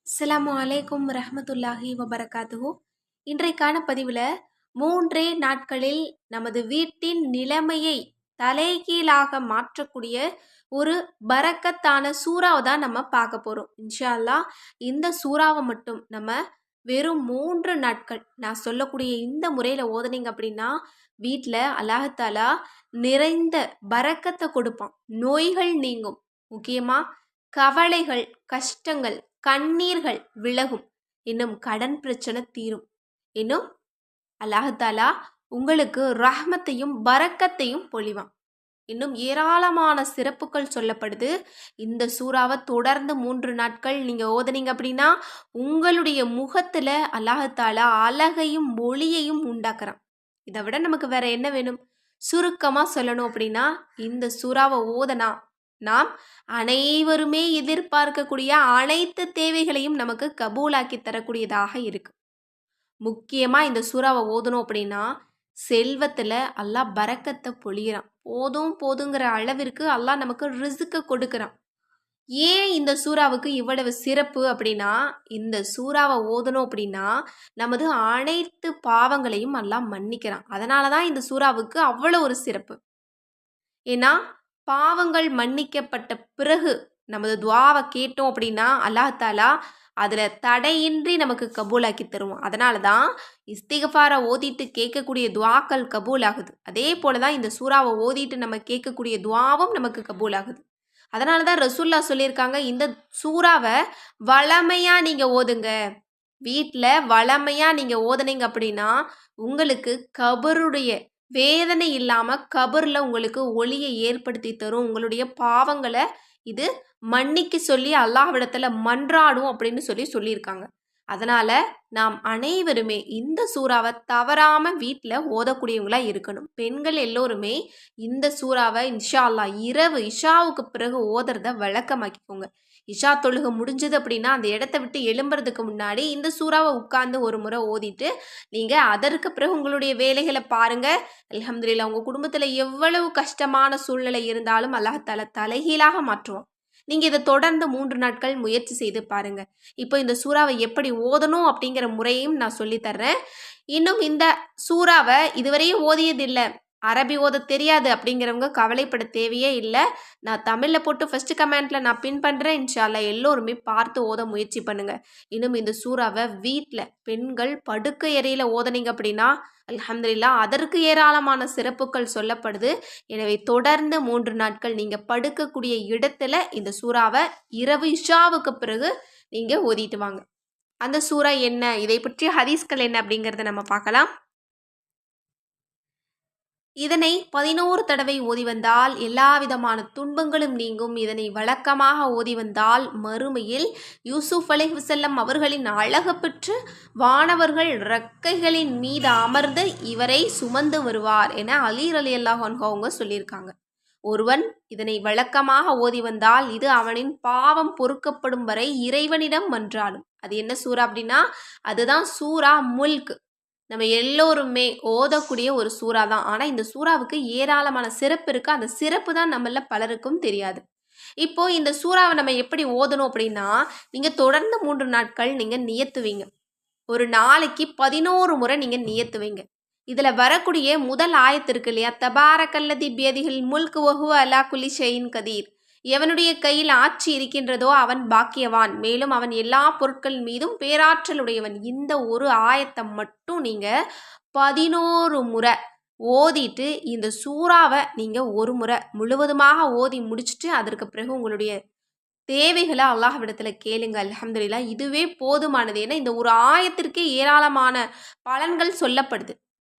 அஸ்ஸலாமு அலைக்கும் ரஹ்மத்துல்லாஹி வபரகாத்துஹு. இன்றைக்கான பதிவில் 3 நாட்களில் நமது வீட்டின் நிலைமையை தலைகீழாக மாற்றக்கூடிய ஒரு பரக்கத்தான சூறாவை தான் நம்ம பார்க்க போகிறோம். இன்ஷா அல்லாஹ் இந்த சூறாவை மட்டும் நம்ம வெறும் 3 நாட்கள் நான் சொல்லக்கூடிய இந்த முறையில் ஓதுனீங்க அப்படின்னா வீட்டில் அல்லாஹ்தாலா நிறைந்த பரக்கத்தை கொடுப்பான். நோய்கள் நீங்கும், முக்கியமாக கவலைகள், கஷ்டங்கள், கண்ணீர்கள் விலகும், இன்னும் கடன் பிரச்சனை தீரும், இன்னும் அல்லாஹாலா உங்களுக்கு ரஹ்மத்தையும் பரக்கத்தையும் பொழிவான். இன்னும் ஏராளமான சிறப்புகள் சொல்லப்படுது. இந்த சூறாவை தொடர்ந்து 3 நாட்கள் நீங்கள் ஓதுனீங்க அப்படின்னா உங்களுடைய முகத்தில் அல்லாஹாலா அழகையும் ஒளியையும் உண்டாக்குறான். இதை விட நமக்கு வேற என்ன வேணும்? சுருக்கமாக சொல்லணும் அப்படின்னா இந்த சூறாவை ஓதனா நாம் அனைவருமே எதிர்பார்க்கக்கூடிய அனைத்து தேவைகளையும் நமக்கு கபூலாக்கி தரக்கூடியதாக இருக்கு. முக்கியமாக இந்த சூறாவை ஓதணும் அப்படின்னா செல்வத்தில் அல்லாஹ் பரக்கத்தை பொழிகிறான். போதும் போதுங்கிற அளவிற்கு அல்லாஹ் நமக்கு ரிஸ்க்கு கொடுக்குறான். ஏன் இந்த சூறாவுக்கு இவ்வளவு சிறப்பு அப்படின்னா இந்த சூறாவை ஓதணும் அப்படின்னா நமது அனைத்து பாவங்களையும் அல்லாஹ் மன்னிக்கிறான். அதனால தான் இந்த சூறாவுக்கு அவ்வளோ ஒரு சிறப்பு. ஏன்னா பாவங்கள் மன்னிக்கப்பட்ட பிறகு நமது துவாவை கேட்டோம் அப்படின்னா அல்லாஹாலா அதில் தடையின்றி நமக்கு கபூலாக்கி தருவோம். அதனால தான் இஸ்திகஃபாரை ஓதிட்டு கேட்கக்கூடிய துவாக்கள் கபூலாகுது. அதே போல தான் இந்த சூறாவை ஓதிட்டு நம்ம கேட்கக்கூடிய துவாவும் நமக்கு கபூலாகுது. அதனால தான் ரசூல்லா சொல்லியிருக்காங்க, இந்த சூறாவை வளமையாக நீங்கள் ஓதுங்க. வீட்டில் வளமையாக நீங்கள் ஓதுனீங்க அப்படின்னா உங்களுக்கு கபருடைய வேதனை இல்லாமல் கபரில் உங்களுக்கு ஒளியை ஏற்படுத்தி தரும். உங்களுடைய பாவங்களை இது மன்னிக்க சொல்லி அல்லாஹ்விடத்தில் மன்றாடும் அப்படின்னு சொல்லியிருக்காங்க. அதனால் நாம் அனைவருமே இந்த சூறாவை தவறாமல் வீட்டில் ஓதக்கூடியவங்களா இருக்கணும். பெண்கள் எல்லோருமே இந்த சூறாவை இன்ஷா அல்லாஹ் இரவு இஷாவுக்கு பிறகு ஓதுறத வழக்கமாக்கிக்கோங்க. இஷா தொழுகை முடிஞ்சது அப்படின்னா அந்த இடத்த விட்டு எழும்புறதுக்கு முன்னாடி இந்த சூறாவை உட்கார்ந்து ஒரு முறை ஓதிட்டு நீங்கள் அதற்கு பிறகு உங்களுடைய வேலைகளை பாருங்கள். அல்ஹம்துலில்லாஹ் உங்கள் குடும்பத்தில் எவ்வளவு கஷ்டமான சூழ்நிலை இருந்தாலும் அல்லாஹ்தாலா தலைகீழாக மாற்றுவோம். நீங்கள் இதை தொடர்ந்து 3 நாட்கள் முயற்சி செய்து பாருங்கள். இப்போ இந்த சூறாவை எப்படி ஓதணும் அப்படிங்கிற முறையும் நான் சொல்லித்தர்றேன். இன்னும் இந்த சூறாவை இதுவரையும் ஓதியதில்லை, அரபி ஓத தெரியாது அப்படிங்கிறவங்க கவலைப்பட தேவையே இல்லை. நான் தமிழில் போட்டு ஃபஸ்ட்டு கமெண்ட்டில் நான் பின் பண்ணுறேன். இன்ஷா அல்லாஹ் எல்லோருமே பார்த்து ஓத முயற்சி பண்ணுங்கள். இன்னும் இந்த சூறாவை வீட்டில் பெண்கள் படுக்கை அறையில் ஓதனீங்க அப்படின்னா அல்ஹம்துலில்லாஹ் அதற்கு ஏராளமான சிறப்புகள் சொல்லப்படுது. எனவே தொடர்ந்து 3 நாட்கள் நீங்கள் படுக்கக்கூடிய இடத்துல இந்த சூறாவை இரவு இஷாவுக்கு பிறகு நீங்கள் ஓதிட்டு வாங்க. அந்த சூறா என்ன, இதை பற்றிய ஹதீஸ்கள் என்ன அப்படிங்கிறத நம்ம பார்க்கலாம். இதனை 11 தடவை ஓதி வந்தால் எல்லா விதமான துன்பங்களும் நீங்கும். இதனை வழக்கமாக ஓதி வந்தால் மறுமையில் யூசுப் அலைஹிஸ்ஸலாம் அவர்களின் அழகு பெற்று வானவர்கள் இறக்கைகளின் மீது அமர்ந்து இவரை சுமந்து வருவார் என அலி ரலியல்லாஹு அன்ஹு அவங்க சொல்லியிருக்காங்க. ஒருவன் இதனை வழக்கமாக ஓதி வந்தால் இது அவனின் பாவம் பொறுக்கப்படும் வரை இறைவனிடம் மன்றாடும். அது என்ன சூறா அப்படின்னா அதுதான் சூரா முல்க். நம்ம எல்லோருமே ஓதக்கூடிய ஒரு சூறா தான். ஆனால் இந்த சூறாவுக்கு ஏராளமான சிறப்பு இருக்குது. அந்த சிறப்பு தான் நம்மள பலருக்கும் தெரியாது. இப்போ இந்த சூறாவை நம்ம எப்படி ஓதணும் அப்படின்னா நீங்கள் தொடர்ந்து 3 நாட்கள் நீங்கள் நியத்துவீங்க. ஒரு நாளைக்கு 11 முறை நீங்கள் நியத்துவீங்க. இதில் வரக்கூடிய முதல் ஆயத்து இருக்கு இல்லையா, தபாரக்கல்லதி பியதிஹில் முல்க் வஹுவ அலா குல்லி ஷைஇன் கதீர். எவனுடைய கையில் ஆட்சி இருக்கின்றதோ அவன் பாக்கியவான், மேலும் அவன் எல்லா பொருட்கள் மீதும் பேராற்றல் உடையவன். இந்த ஒரு ஆயத்தை மட்டும் நீங்கள் 11 முறை ஓதிட்டு இந்த சூறாவை நீங்கள் ஒரு முறை முழுவதுமாக ஓதி முடிச்சுட்டு அதற்கு பிறகு உங்களுடைய தேவைகளை அல்லாஹ்விடத்தில் கேளுங்க. அல்ஹம்துலில்லாஹ் இதுவே போதுமானது. ஏன்னா இந்த ஒரு ஆயத்திற்கே ஏராளமான பலன்கள் சொல்லப்படுது.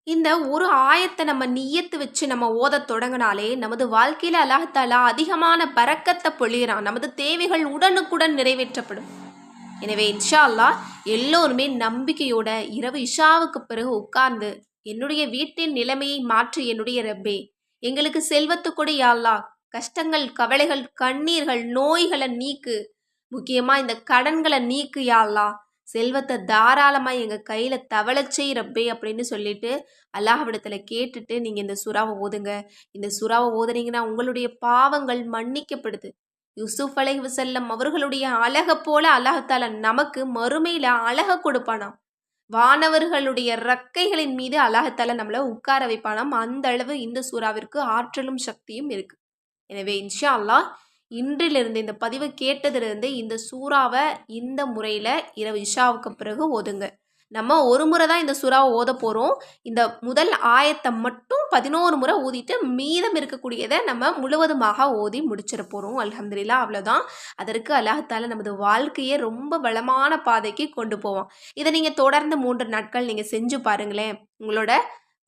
இந்த ஒரு ஆயத்தை நம்ம நியத்து வச்சு நம்ம ஓத தொடங்கினாலே நமது வாழ்க்கையில் அல்லாஹ்தாலா அதிகமான பரக்கத்தை பொழிகிறான். நமது தேவைகள் உடனுக்குடன் நிறைவேற்றப்படும். எனவே இன்ஷா அல்லாஹ் எல்லோருமே நம்பிக்கையோட இரவு இஷாவுக்கு பிறகு உட்கார்ந்து என்னுடைய வீட்டின் நிலைமையை மாற்றி என்னுடைய ரப்பே எங்களுக்கு செல்வத்து கொடு யா அல்லாஹ், கஷ்டங்கள், கவலைகள், கண்ணீர்கள், நோய்களை நீக்கு, முக்கியமாக இந்த கடன்களை நீக்கு யா அல்லாஹ், செல்வத்தை தாராளமாக எங்கள் கையில் தவளச்சை ரப்பே அப்படின்னு சொல்லிட்டு அல்லாஹ்விடத்தில் கேட்டுட்டு நீங்கள் இந்த சூறாவை ஓதுங்க. இந்த சூறாவை ஓதுனீங்கன்னா உங்களுடைய பாவங்கள் மன்னிக்கப்படுது. யூசுப் அலைஹிவஸல்லம் அவர்களுடைய அழகை போல அல்லாஹ்தாலா நமக்கு மறுமையில் அழகை கொடுப்பானாம். வானவர்களுடைய ரக்கைகளின் மீது அல்லாஹ்தாலா நம்மளை உட்கார வைப்பானாம். அந்த அளவு இந்த சூறாவிற்கு ஆற்றலும் சக்தியும் இருக்கு. எனவே இன்ஷா அல்லாஹ் இன்றிலிருந்து இந்த பதிவை கேட்டதிலிருந்து இந்த சூறாவை இந்த முறையில் இரவு இஷாவுக்கு பிறகு ஓதுங்க. நம்ம ஒரு முறை தான் இந்த சூறாவை ஓத போகிறோம். இந்த முதல் ஆயத்தை மட்டும் 11 முறை ஊதிட்டு மீதம் இருக்கக்கூடியதை நம்ம முழுவதுமாக ஓதி முடிச்சிட போகிறோம். அல்ஹம்துலில்லாஹ், அவ்வளோதான். அதற்கு அல்லாஹ்தாலா நமது வாழ்க்கையை ரொம்ப வளமான பாதைக்கு கொண்டு போவோம். இதை நீங்கள் தொடர்ந்து 3 நாட்கள் நீங்கள் செஞ்சு பாருங்களேன். உங்களோட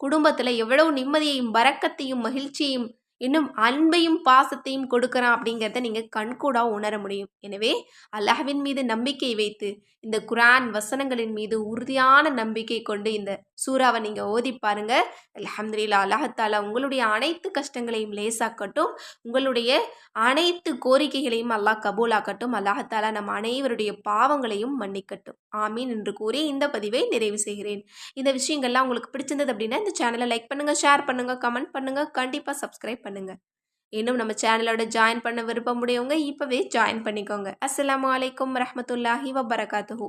குடும்பத்தில் எவ்வளவு நிம்மதியையும் பரக்கத்தையும் மகிழ்ச்சியையும் இன்னும் அன்பையும் பாசத்தையும் கொடுக்குறான் அப்படிங்கிறத நீங்கள் கண்கூடா உணர முடியும். எனவே அல்லாஹ்வின் மீது நம்பிக்கை வைத்து இந்த குர்ஆன் வசனங்களின் மீது உறுதியான நம்பிக்கை கொண்டு இந்த சூறாவை நீங்கள் ஓதி பாருங்க. அல்ஹம்துலில்லாஹ், அல்லாஹ்தாலா உங்களுடைய அனைத்து கஷ்டங்களையும் லேசாக்கட்டும். உங்களுடைய அனைத்து கோரிக்கைகளையும் அல்லாஹ் கபூலாக்கட்டும். அல்லாஹ்தாலா நம் அனைவருடைய பாவங்களையும் மன்னிக்கட்டும். ஆமீன் என்று கூறி இந்த பதிவை நிறைவு செய்கிறேன். இந்த விஷயங்கள்லாம் உங்களுக்கு பிடிச்சிருந்தது அப்படின்னா இந்த சேனலை லைக் பண்ணுங்க, ஷேர் பண்ணுங்க, கமெண்ட் பண்ணுங்க, கண்டிப்பாக சப்ஸ்கிரைப் பண்ணுங்க. இன்னும் நம்ம சேனலோட ஜாயின் பண்ண விருப்பமுடையவங்க இப்பவே ஜாயின் பண்ணிக்கோங்க. அஸ்ஸலாமு அலைக்கும் வரஹ்மத்துல்லாஹி வபரகாத்துஹு.